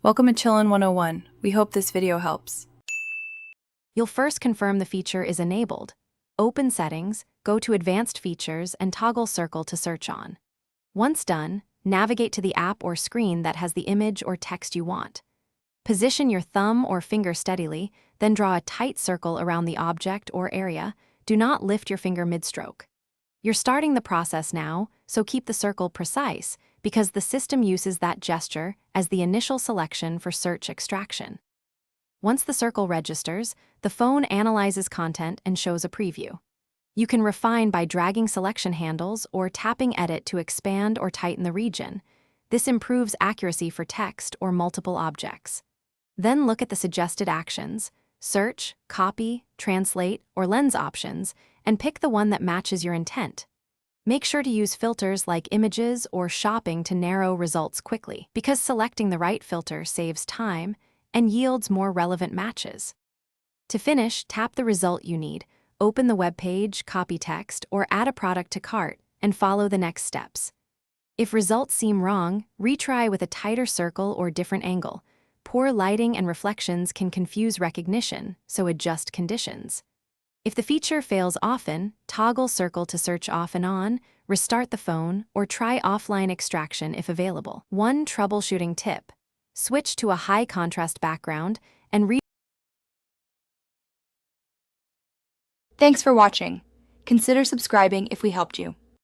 Welcome to Chillin' 101. We hope this video helps. You'll first confirm the feature is enabled. Open Settings, go to Advanced Features, and toggle Circle to search on. Once done, navigate to the app or screen that has the image or text you want. Position your thumb or finger steadily, then draw a tight circle around the object or area. Do not lift your finger mid-stroke. You're starting the process now, so keep the circle precise, because the system uses that gesture as the initial selection for search extraction. Once the circle registers, the phone analyzes content and shows a preview. You can refine by dragging selection handles or tapping Edit to expand or tighten the region. This improves accuracy for text or multiple objects. Then look at the suggested actions, search, copy, translate, or lens options, and pick the one that matches your intent. Make sure to use filters like images or shopping to narrow results quickly, because selecting the right filter saves time and yields more relevant matches. To finish, tap the result you need, open the web page, copy text, or add a product to cart, and follow the next steps. If results seem wrong, retry with a tighter circle or different angle. Poor lighting and reflections can confuse recognition, so adjust conditions. If the feature fails often, toggle Circle to search off and on, restart the phone, or try offline extraction if available. One troubleshooting tip: switch to a high-contrast background and Thanks for watching. Consider subscribing if we helped you.